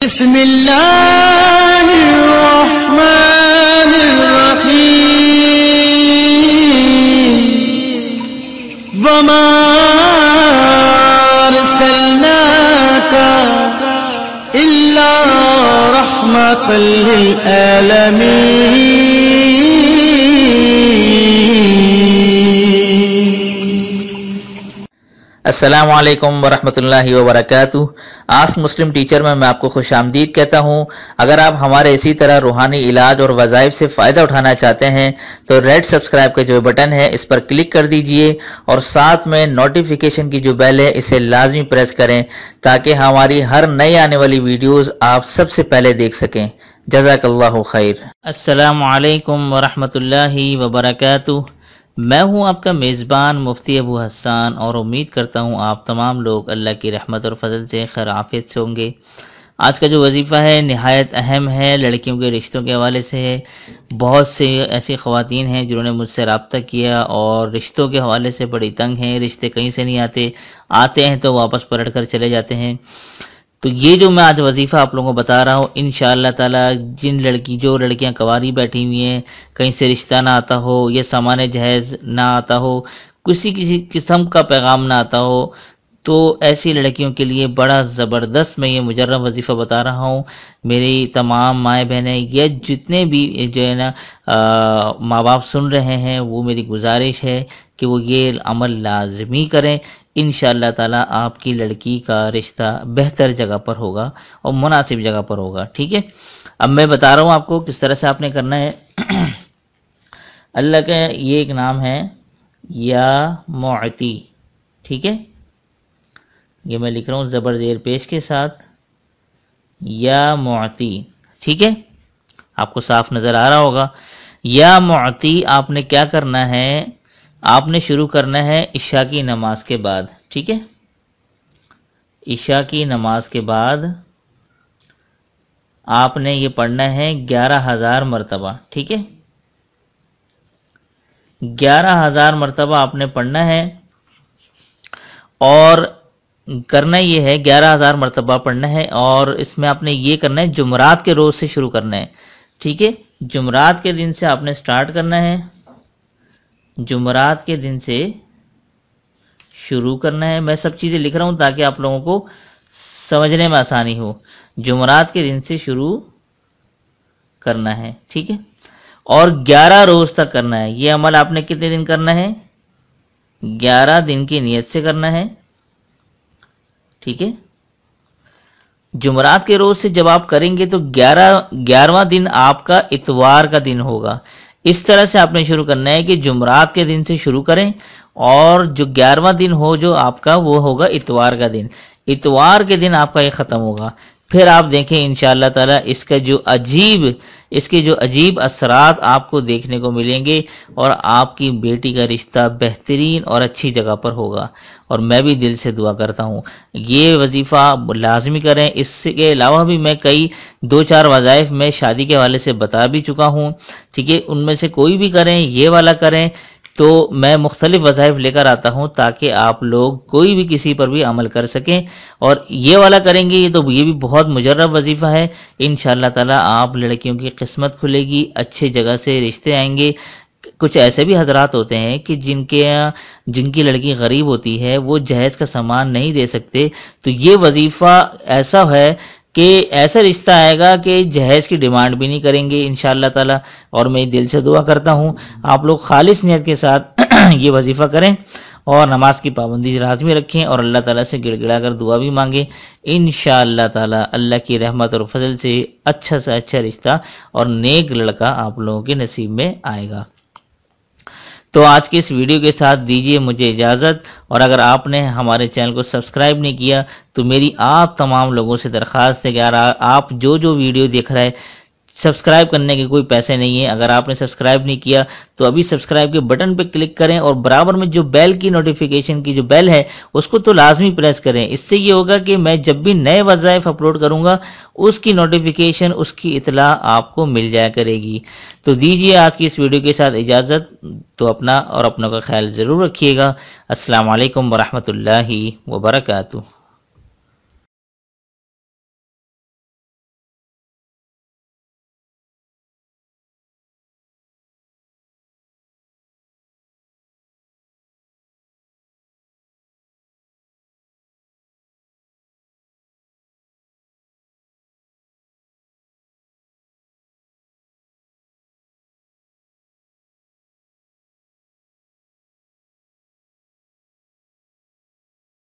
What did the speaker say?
بسم اللہ الرحمن الرحیم وما ارسلناک الا رحمۃ للعالمین۔ السلام علیکم ورحمۃ اللہ وبرکاتہ۔ آسک مسلم ٹیچر میں آپ کو خوش آمدید کہتا ہوں۔ اگر آپ ہمارے اسی طرح روحانی علاج اور وظائف سے فائدہ اٹھانا چاہتے ہیں تو ریڈ سبسکرائب کا جو بٹن ہے اس پر کلک کر دیجئے اور ساتھ میں نوٹیفیکیشن کی جو بیل ہے اسے لازمی پریس کریں تاکہ ہماری ہر نئی آنے والی ویڈیوز آپ سب سے پہلے دیکھ سکیں۔ جزاک اللہ خیر۔ السلام علیکم ورحمۃ اللہ وبرکاتہ۔ میں ہوں آپ کا میزبان مفتی ابو حسان اور امید کرتا ہوں آپ تمام لوگ اللہ کی رحمت اور فضل سے خیر عافیت سے ہوں گے۔ آج کا جو وظیفہ ہے نہایت اہم ہے، لڑکیوں کے رشتوں کے حوالے سے ہے۔ بہت سے ایسی خواتین ہیں جنہوں نے مجھ سے رابطہ کیا اور رشتوں کے حوالے سے بڑی تنگ ہیں، رشتے کہیں سے نہیں آتے ہیں تو واپس پلٹ کر چلے جاتے ہیں۔ تو یہ جو میں آج وظیفہ آپ لوگوں کو بتا رہا ہوں انشاءاللہ تعالی جو لڑکیاں کواری بیٹھی ہوئی ہیں، کہیں سے رشتہ نہ آتا ہو، یہ سامان جہیز نہ آتا ہو، کسی قسم کا پیغام نہ آتا ہو، تو ایسی لڑکیوں کے لیے بڑا زبردست میں یہ مجرب وظیفہ بتا رہا ہوں۔ میری تمام مائیں بہنیں یا جتنے بھی جو ہے نا ماں باپ سن رہے ہیں، وہ میری گزارش ہے کہ وہ یہ عمل لازمی کریں۔ انشاءاللہ تعالی آپ کی لڑکی کا رشتہ بہتر جگہ پر ہوگا اور مناسب جگہ پر ہوگا، ٹھیک ہے۔ اب میں بتا رہا ہوں آپ کو کس طرح سے آپ نے کرنا ہے۔ اللہ کا یہ ایک نام ہے یا معطی، ٹھیک ہے، یہ میں لکھ رہا ہوں زبر زیر پیش کے ساتھ، یا معطی، ٹھیک ہے، آپ کو صاف نظر آ رہا ہوگا۔ یا معطی آپ نے کیا کرنا ہے، آپ نے شروع کرنا ہے عشاء کی نماز کے بعد، ٹھیک ہے، عشاء کی نماز کے بعد آپ نے یہ پڑھنا ہے 11,000 مرتبہ، ٹھیک ہے، 11,000 مرتبہ آپ نے پڑھنا ہے اور کرنا یہ ہے 11,000 مرتبہ پڑھنا ہے اور اس میں آپ نے یہ کرنا ہے جمعرات کے روز سے شروع کرنا ہے، ٹھیک ہے، جمعرات کے دن سے آپ نے سٹارٹ کرنا ہے، جمعرات کے دن سے شروع کرنا ہے۔ میں سب چیزیں لکھ رہا ہوں تاکہ آپ لوگوں کو سمجھنے میں آسانی ہو۔ جمعرات کے دن سے شروع کرنا ہے، ٹھیک ہے، اور 11 روز تک کرنا ہے۔ یہ عمل آپ نے کتنے دن کرنا ہے؟ 11 دن کی نیت سے کرنا ہے، ٹھیک ہے۔ جمعرات کے روز سے جب آپ کریں گے تو 11واں دن آپ کا اتوار کا دن ہوگا۔ اس طرح سے آپ نے شروع کرنا ہے کہ جمعرات کے دن سے شروع کریں اور جو 11واں دن ہو جو آپ کا وہ ہوگا اتوار کا دن، اتوار کے دن آپ کا یہ ختم ہوگا۔ پھر آپ دیکھیں انشاءاللہ تعالی اس کے جو عجیب اثرات آپ کو دیکھنے کو ملیں گے اور آپ کی بیٹی کا رشتہ بہترین اور اچھی جگہ پر ہوگا، اور میں بھی دل سے دعا کرتا ہوں یہ وظیفہ لازمی کریں۔ اس کے علاوہ بھی میں کئی 2-4 وظائف میں شادی کے حوالے سے بتا بھی چکا ہوں، ٹھیک ہے، ان میں سے کوئی بھی کریں، یہ والا کریں، تو میں مختلف وظائف لے کر آتا ہوں تاکہ آپ لوگ کوئی بھی کسی پر بھی عمل کر سکیں، اور یہ والا کریں گے تو یہ بھی بہت مجرب وظیفہ ہے۔ انشاءاللہ تعالی آپ لڑکیوں کی قسمت کھلے گی، اچھے جگہ سے رشتے آئیں گے۔ کچھ ایسے بھی حضرات ہوتے ہیں کہ جن کی لڑکی غریب ہوتی ہے، وہ جہیز کا سامان نہیں دے سکتے، تو یہ وظیفہ ایسا ہے کہ ایسا رشتہ آئے گا کہ جہیز کی ڈیمانڈ بھی نہیں کریں گے انشاءاللہ تعالی۔ اور میں دل سے دعا کرتا ہوں آپ لوگ خالص نیت کے ساتھ یہ وظیفہ کریں اور نماز کی پابندی لازمی رکھیں اور اللہ تعالیٰ سے گڑ گڑا کر دعا بھی مانگیں۔ انشاءاللہ تعالی اللہ کی رحمت اور فضل سے اچھا رشتہ اور نیک لڑکا آپ لوگوں کے نصیب میں آئے گا۔ تو آج کے اس ویڈیو کے ساتھ دیجیے مجھے اجازت، اور اگر آپ نے ہمارے چینل کو سبسکرائب نہیں کیا تو میری آپ تمام لوگوں سے درخواست ہے کہ آپ جو ویڈیو دیکھ رہے ہیں سبسکرائب کرنے کے کوئی پیسے نہیں ہیں۔ اگر آپ نے سبسکرائب نہیں کیا تو ابھی سبسکرائب کے بٹن پہ کلک کریں اور برابر میں جو بیل کی نوٹیفیکیشن کی جو بیل ہے اس کو تو لازمی پریس کریں۔ اس سے یہ ہوگا کہ میں جب بھی نئے وظائف اپلوڈ کروں گا اس کی نوٹیفیکیشن، اس کی اطلاع آپ کو مل جایا کرے گی۔ تو دیجیے آج کی اس ویڈیو کے ساتھ اجازت، تو اپنا اور اپنوں کا خیال ضرور رکھیے گا۔ السلام علیکم ورحمۃ اللہ وبرکاتہ۔